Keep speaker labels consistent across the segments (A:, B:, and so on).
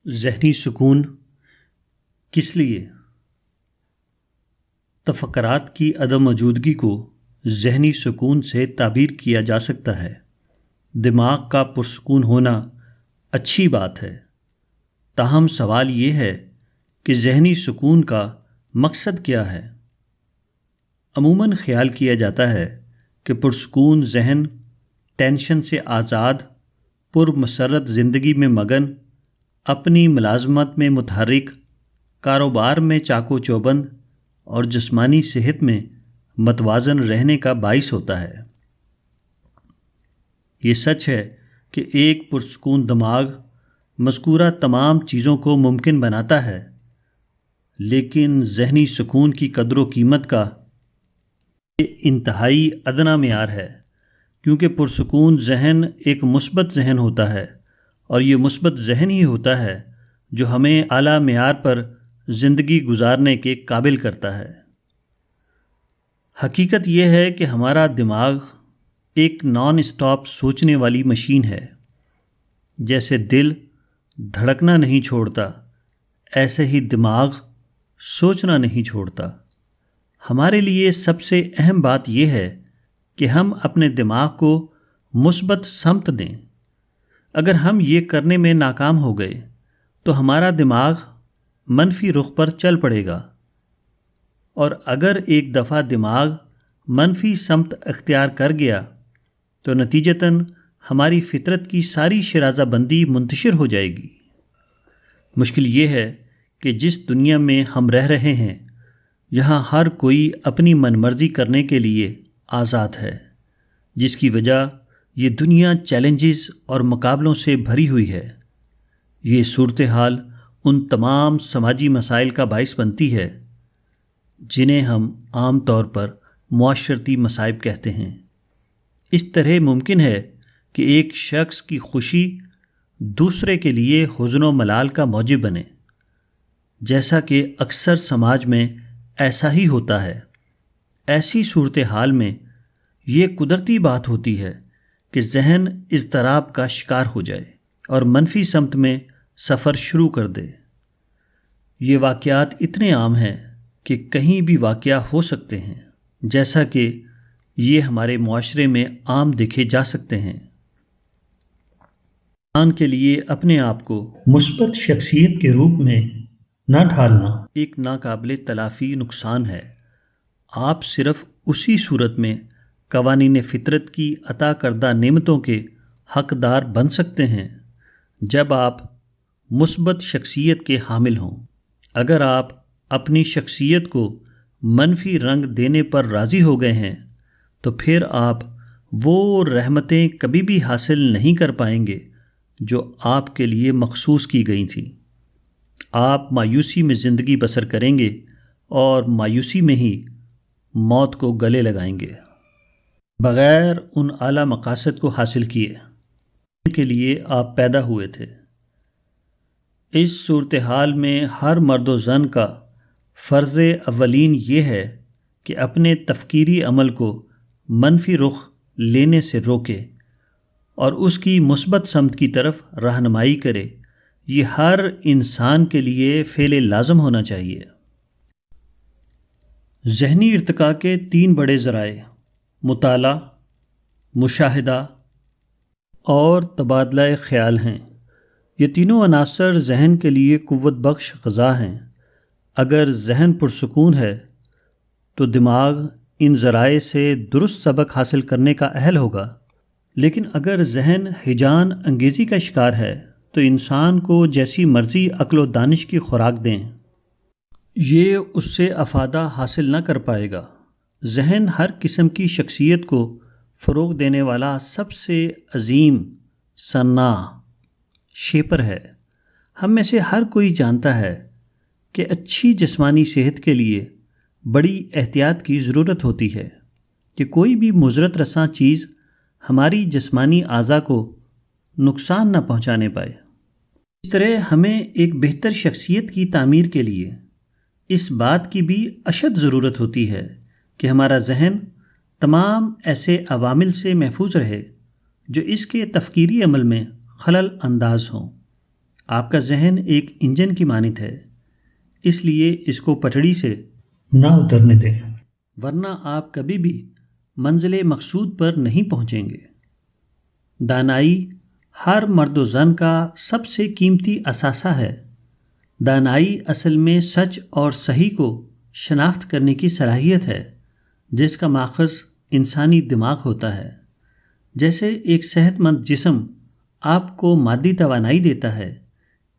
A: ذہنی سکون کس لیے؟ تفکرات کی عدم موجودگی کو ذہنی سکون سے تعبیر کیا جا سکتا ہے۔ دماغ کا پرسکون ہونا اچھی بات ہے، تاہم سوال یہ ہے کہ ذہنی سکون کا مقصد کیا ہے؟ عموماً خیال کیا جاتا ہے کہ پرسکون ذہن ٹینشن سے آزاد، پرمسرت زندگی میں مگن، اپنی ملازمت میں متحرک، کاروبار میں چاق و چوبند اور جسمانی صحت میں متوازن رہنے کا باعث ہوتا ہے۔ یہ سچ ہے کہ ایک پرسکون دماغ مذکورہ تمام چیزوں کو ممکن بناتا ہے، لیکن ذہنی سکون کی قدر و قیمت کا یہ انتہائی ادنا معیار ہے، کیونکہ پرسکون ذہن ایک مثبت ذہن ہوتا ہے، اور یہ مثبت ذہن ہی ہوتا ہے جو ہمیں اعلیٰ معیار پر زندگی گزارنے کے قابل کرتا ہے۔ حقیقت یہ ہے کہ ہمارا دماغ ایک نان اسٹاپ سوچنے والی مشین ہے۔ جیسے دل دھڑکنا نہیں چھوڑتا، ایسے ہی دماغ سوچنا نہیں چھوڑتا۔ ہمارے لیے سب سے اہم بات یہ ہے کہ ہم اپنے دماغ کو مثبت سمت دیں۔ اگر ہم یہ کرنے میں ناکام ہو گئے تو ہمارا دماغ منفی رخ پر چل پڑے گا، اور اگر ایک دفعہ دماغ منفی سمت اختیار کر گیا تو نتیجتاً ہماری فطرت کی ساری شرازہ بندی منتشر ہو جائے گی۔ مشکل یہ ہے کہ جس دنیا میں ہم رہ رہے ہیں، یہاں ہر کوئی اپنی من مرضی کرنے کے لیے آزاد ہے، جس کی وجہ یہ دنیا چیلنجز اور مقابلوں سے بھری ہوئی ہے۔ یہ صورتحال ان تمام سماجی مسائل کا باعث بنتی ہے جنہیں ہم عام طور پر معاشرتی مصائب کہتے ہیں۔ اس طرح ممکن ہے کہ ایک شخص کی خوشی دوسرے کے لیے حزن و ملال کا موجب بنے، جیسا کہ اکثر سماج میں ایسا ہی ہوتا ہے۔ ایسی صورتحال میں یہ قدرتی بات ہوتی ہے کہ ذہن اضطراب کا شکار ہو جائے اور منفی سمت میں سفر شروع کر دے۔ یہ واقعات اتنے عام ہیں کہ کہیں بھی واقع ہو سکتے ہیں، جیسا کہ یہ ہمارے معاشرے میں عام دیکھے جا سکتے ہیں۔ انسان کے لیے اپنے آپ کو مثبت شخصیت کے روپ میں نہ ڈھالنا ایک ناقابل تلافی نقصان ہے۔ آپ صرف اسی صورت میں قوانین فطرت کی عطا کردہ نعمتوں کے حقدار بن سکتے ہیں جب آپ مثبت شخصیت کے حامل ہوں۔ اگر آپ اپنی شخصیت کو منفی رنگ دینے پر راضی ہو گئے ہیں تو پھر آپ وہ رحمتیں کبھی بھی حاصل نہیں کر پائیں گے جو آپ کے لیے مخصوص کی گئی تھیں۔ آپ مایوسی میں زندگی بسر کریں گے اور مایوسی میں ہی موت کو گلے لگائیں گے، بغیر ان اعلیٰ مقاصد کو حاصل کیے جن کے لیے آپ پیدا ہوئے تھے۔ اس صورتحال میں ہر مرد و زن کا فرض اولین یہ ہے کہ اپنے تفکیری عمل کو منفی رخ لینے سے روکے اور اس کی مثبت سمت کی طرف رہنمائی کرے۔ یہ ہر انسان کے لیے فعل لازم ہونا چاہیے۔ ذہنی ارتقاء کے 3 بڑے ذرائع مطالعہ، مشاہدہ اور تبادلہ خیال ہیں۔ یہ تینوں عناصر ذہن کے لیے قوت بخش غذا ہیں۔ اگر ذہن پرسکون ہے تو دماغ ان ذرائع سے درست سبق حاصل کرنے کا اہل ہوگا، لیکن اگر ذہن ہیجان انگیزی کا شکار ہے تو انسان کو جیسی مرضی عقل و دانش کی خوراک دیں، یہ اس سے افادہ حاصل نہ کر پائے گا۔ ذہن ہر قسم کی شخصیت کو فروغ دینے والا سب سے عظیم صناع شیپر ہے۔ ہم میں سے ہر کوئی جانتا ہے کہ اچھی جسمانی صحت کے لیے بڑی احتیاط کی ضرورت ہوتی ہے کہ کوئی بھی مضرت رساں چیز ہماری جسمانی اعضاء کو نقصان نہ پہنچانے پائے۔ اس طرح ہمیں ایک بہتر شخصیت کی تعمیر کے لیے اس بات کی بھی اشد ضرورت ہوتی ہے کہ ہمارا ذہن تمام ایسے عوامل سے محفوظ رہے جو اس کے تفکیری عمل میں خلل انداز ہوں۔ آپ کا ذہن ایک انجن کی مانند ہے، اس لیے اس کو پٹڑی سے نہ اترنے دیں، ورنہ آپ کبھی بھی منزل مقصود پر نہیں پہنچیں گے۔ دانائی ہر مرد و زن کا سب سے قیمتی اثاثہ ہے۔ دانائی اصل میں سچ اور صحیح کو شناخت کرنے کی صلاحیت ہے، جس کا ماخذ انسانی دماغ ہوتا ہے۔ جیسے ایک صحت مند جسم آپ کو مادی توانائی دیتا ہے،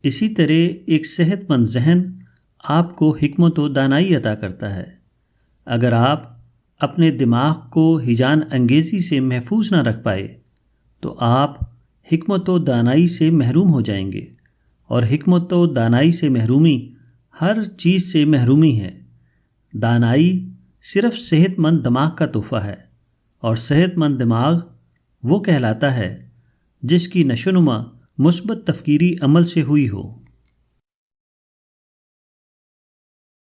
A: اسی طرح ایک صحت مند ذہن آپ کو حکمت و دانائی عطا کرتا ہے۔ اگر آپ اپنے دماغ کو ہیجان انگیزی سے محفوظ نہ رکھ پائے تو آپ حکمت و دانائی سے محروم ہو جائیں گے، اور حکمت و دانائی سے محرومی ہر چیز سے محرومی ہے۔ دانائی صرف صحت مند دماغ کا تحفہ ہے، اور صحت مند دماغ وہ کہلاتا ہے جس کی نشو و نما مثبت تفکیری عمل سے ہوئی ہو۔